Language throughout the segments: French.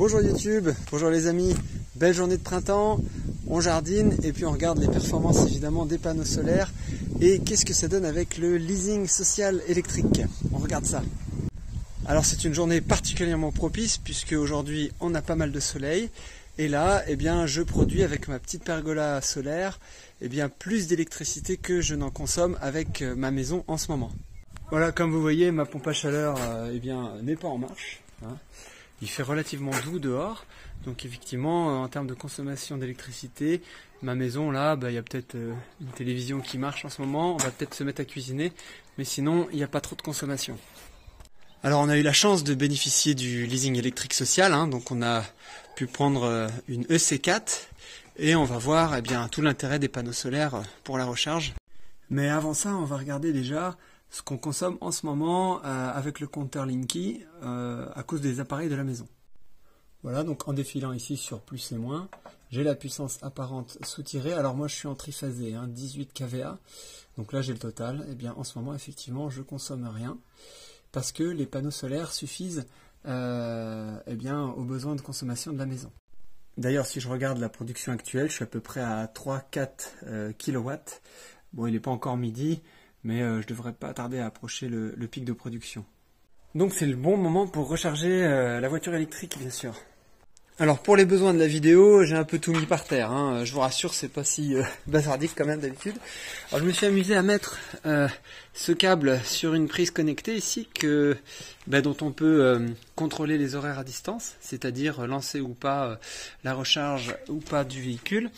Bonjour YouTube, bonjour les amis, belle journée de printemps, on jardine et puis on regarde les performances évidemment des panneaux solaires et qu'est-ce que ça donne avec le leasing social électrique. On regarde ça. Alors c'est une journée particulièrement propice puisque aujourd'hui on a pas mal de soleil et là eh bien, je produis avec ma petite pergola solaire eh bien, plus d'électricité que je n'en consomme avec ma maison en ce moment. Voilà, comme vous voyez, ma pompe à chaleur eh bien, n'est pas en marche. Hein. Il fait relativement doux dehors, donc effectivement en termes de consommation d'électricité, ma maison là, il y a peut-être une télévision qui marche en ce moment, on va peut-être se mettre à cuisiner, mais sinon il n'y a pas trop de consommation. Alors on a eu la chance de bénéficier du leasing électrique social, hein, donc on a pu prendre une EC4 et on va voir eh bien, tout l'intérêt des panneaux solaires pour la recharge. Mais avant ça, on va regarder déjà ce qu'on consomme en ce moment avec le compteur Linky à cause des appareils de la maison. Voilà, donc en défilant ici sur plus et moins, j'ai la puissance apparente soutirée. Alors moi je suis en triphasé, hein, 18 kVA, donc là j'ai le total. Et bien en ce moment effectivement je consomme rien parce que les panneaux solaires suffisent eh bien, aux besoins de consommation de la maison. D'ailleurs si je regarde la production actuelle, je suis à peu près à 3-4 kW. Bon, il n'est pas encore midi, mais je devrais pas tarder à approcher le pic de production. Donc c'est le bon moment pour recharger la voiture électrique, bien sûr. Alors pour les besoins de la vidéo, j'ai un peu tout mis par terre, hein. Je vous rassure, c'est pas si bazardique quand même d'habitude. Alors je me suis amusé à mettre ce câble sur une prise connectée ici, dont on peut contrôler les horaires à distance, c'est-à-dire lancer ou pas la recharge ou pas du véhicule.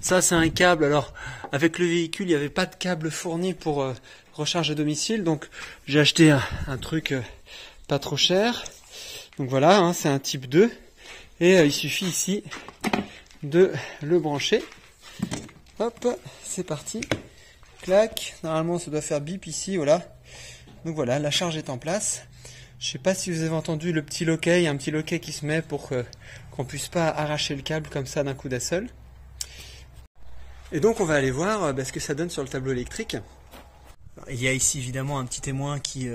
Ça c'est un câble, alors avec le véhicule il n'y avait pas de câble fourni pour recharge à domicile, donc j'ai acheté un truc pas trop cher. Donc voilà, hein, c'est un type 2. Et il suffit ici de le brancher. Hop, c'est parti. Clac. Normalement, ça doit faire bip ici, voilà. Donc voilà, la charge est en place. Je ne sais pas si vous avez entendu le petit loquet, un petit loquet qui se met pour qu'on ne puisse pas arracher le câble comme ça d'un coup d'un seul. Et donc, on va aller voir ce que ça donne sur le tableau électrique. Alors, il y a ici évidemment un petit témoin qui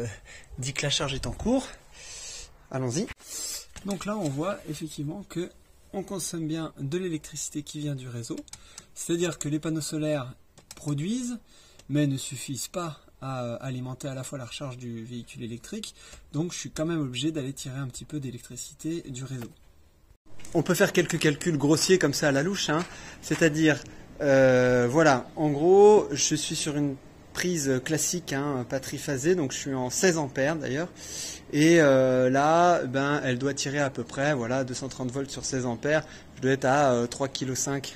dit que la charge est en cours. Allons-y. Donc là, on voit effectivement que on consomme bien de l'électricité qui vient du réseau. C'est-à-dire que les panneaux solaires produisent, mais ne suffisent pas à alimenter à la fois la recharge du véhicule électrique. Donc je suis quand même obligé d'aller tirer un petit peu d'électricité du réseau. On peut faire quelques calculs grossiers comme ça à la louche, hein. C'est-à-dire, voilà, en gros, je suis sur une prise classique, hein, pas triphasée, donc je suis en 16 ampères d'ailleurs. Et là, elle doit tirer à peu près, voilà, 230 volts sur 16 ampères. Je dois être à 3,5 kg,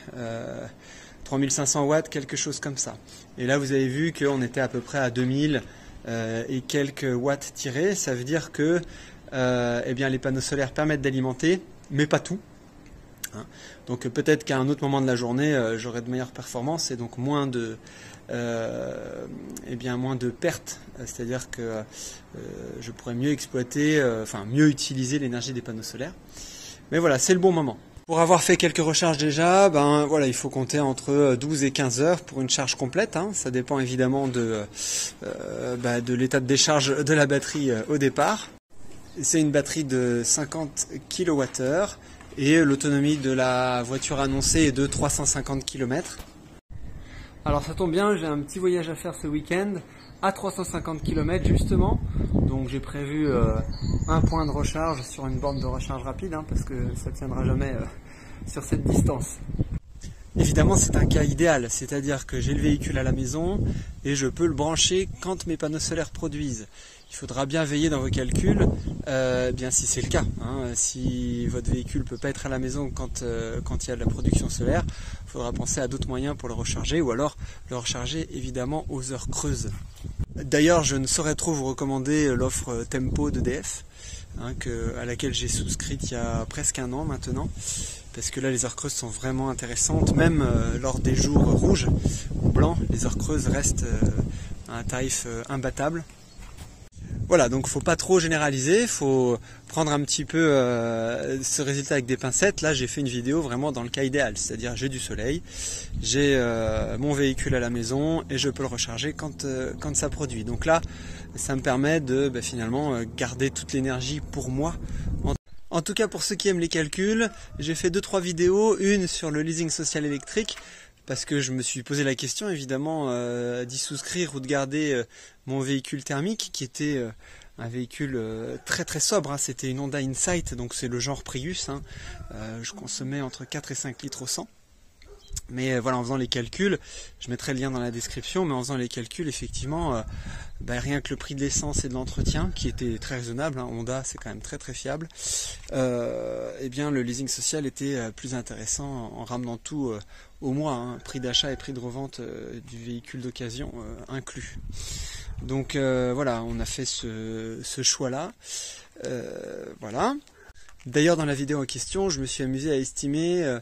3500 watts, quelque chose comme ça. Et là, vous avez vu qu'on était à peu près à 2000 et quelques watts tirés. Ça veut dire que eh bien, les panneaux solaires permettent d'alimenter, mais pas tout. Hein. Donc peut-être qu'à un autre moment de la journée, j'aurai de meilleures performances et donc moins de pertes, c'est-à-dire que je pourrais mieux exploiter, mieux utiliser l'énergie des panneaux solaires. Mais voilà, c'est le bon moment. Pour avoir fait quelques recharges déjà, voilà, il faut compter entre 12 et 15 heures pour une charge complète, hein. Ça dépend évidemment de l'état de décharge de la batterie au départ. C'est une batterie de 50 kWh et l'autonomie de la voiture annoncée est de 350 km. Alors ça tombe bien, j'ai un petit voyage à faire ce week-end à 350 km justement. Donc j'ai prévu un point de recharge sur une borne de recharge rapide, hein, parce que ça ne tiendra jamais sur cette distance. Évidemment c'est un cas idéal, c'est-à-dire que j'ai le véhicule à la maison et je peux le brancher quand mes panneaux solaires produisent. Il faudra bien veiller dans vos calculs, bien si c'est le cas, hein, si votre véhicule ne peut pas être à la maison quand il y a de la production solaire, il faudra penser à d'autres moyens pour le recharger ou alors le recharger évidemment aux heures creuses. D'ailleurs, je ne saurais trop vous recommander l'offre Tempo d'EDF, hein, à laquelle j'ai souscrit il y a presque un an maintenant, parce que là les heures creuses sont vraiment intéressantes, même lors des jours rouges ou blancs, les heures creuses restent à un tarif imbattable. Voilà, donc faut pas trop généraliser, faut prendre un petit peu ce résultat avec des pincettes. Là j'ai fait une vidéo vraiment dans le cas idéal, c'est-à-dire j'ai du soleil, j'ai mon véhicule à la maison et je peux le recharger quand ça produit. Donc là ça me permet de finalement garder toute l'énergie pour moi. En tout cas, pour ceux qui aiment les calculs, j'ai fait 2-3 vidéos, une sur le leasing social électrique, parce que je me suis posé la question évidemment d'y souscrire ou de garder mon véhicule thermique qui était un véhicule très très sobre, hein. C'était une Honda Insight, donc c'est le genre Prius, hein. Je consommais entre 4 et 5 litres au 100. Mais voilà, en faisant les calculs, je mettrai le lien dans la description, mais en faisant les calculs, effectivement, rien que le prix de l'essence et de l'entretien, qui était très raisonnable, hein, Honda c'est quand même très très fiable, eh bien le leasing social était plus intéressant en ramenant tout au mois, hein, prix d'achat et prix de revente du véhicule d'occasion inclus. Donc voilà, on a fait ce choix-là. Voilà. D'ailleurs, dans la vidéo en question, je me suis amusé à estimer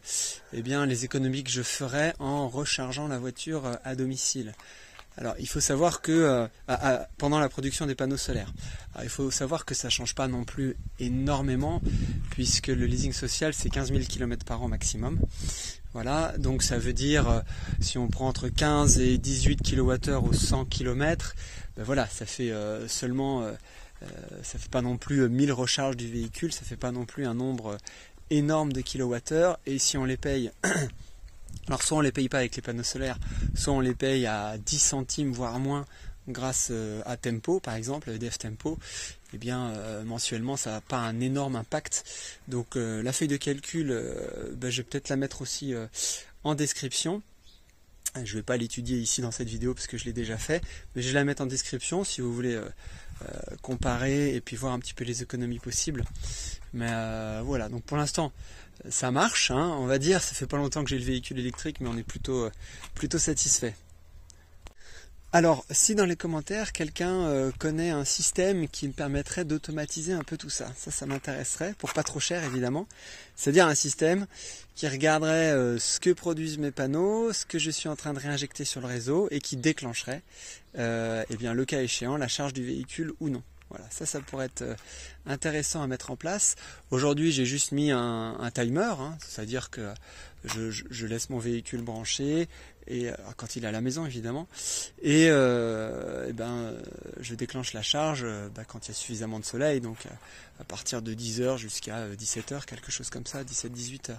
les économies que je ferais en rechargeant la voiture à domicile. Alors, il faut savoir que pendant la production des panneaux solaires, alors, il faut savoir que ça ne change pas non plus énormément, puisque le leasing social, c'est 15 000 km par an maximum. Voilà, donc ça veut dire, si on prend entre 15 et 18 kWh au 100 km, voilà, ça fait seulement... ça fait pas non plus 1000 recharges du véhicule, ça fait pas non plus un nombre énorme de kilowattheures. Et si on les paye, alors soit on les paye pas avec les panneaux solaires, soit on les paye à 10 centimes voire moins grâce à Tempo par exemple, EDF Tempo, et bien mensuellement ça n'a pas un énorme impact. Donc la feuille de calcul, je vais peut-être la mettre aussi en description. Je ne vais pas l'étudier ici dans cette vidéo parce que je l'ai déjà fait, mais je vais la mettre en description si vous voulez comparer et puis voir un petit peu les économies possibles. Mais voilà, donc pour l'instant ça marche, hein, on va dire. Ça fait pas longtemps que j'ai le véhicule électrique, mais on est plutôt satisfait. Alors, si dans les commentaires, quelqu'un connaît un système qui me permettrait d'automatiser un peu tout ça, ça m'intéresserait, pour pas trop cher évidemment. C'est-à-dire un système qui regarderait ce que produisent mes panneaux, ce que je suis en train de réinjecter sur le réseau, et qui déclencherait, le cas échéant, la charge du véhicule ou non. Voilà, ça pourrait être intéressant à mettre en place. Aujourd'hui, j'ai juste mis un timer, hein, c'est-à-dire que je laisse mon véhicule branché, et quand il est à la maison évidemment, et je déclenche la charge quand il y a suffisamment de soleil, donc à partir de 10h jusqu'à 17h, quelque chose comme ça, 17-18h.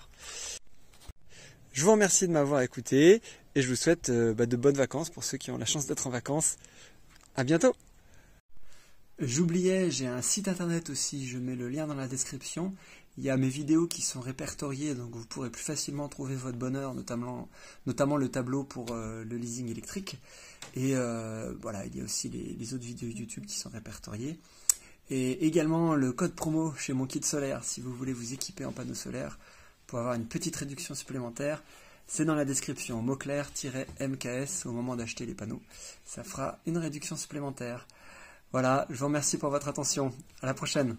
Je vous remercie de m'avoir écouté, et je vous souhaite de bonnes vacances pour ceux qui ont la chance d'être en vacances. À bientôt! J'oubliais, j'ai un site internet aussi, je mets le lien dans la description. Il y a mes vidéos qui sont répertoriées, donc vous pourrez plus facilement trouver votre bonheur, notamment le tableau pour le leasing électrique. Et voilà, il y a aussi les autres vidéos YouTube qui sont répertoriées. Et également le code promo chez Mon Kit Solaire, si vous voulez vous équiper en panneaux solaires pour avoir une petite réduction supplémentaire. C'est dans la description, motclair-mks au moment d'acheter les panneaux. Ça fera une réduction supplémentaire. Voilà, je vous remercie pour votre attention. À la prochaine.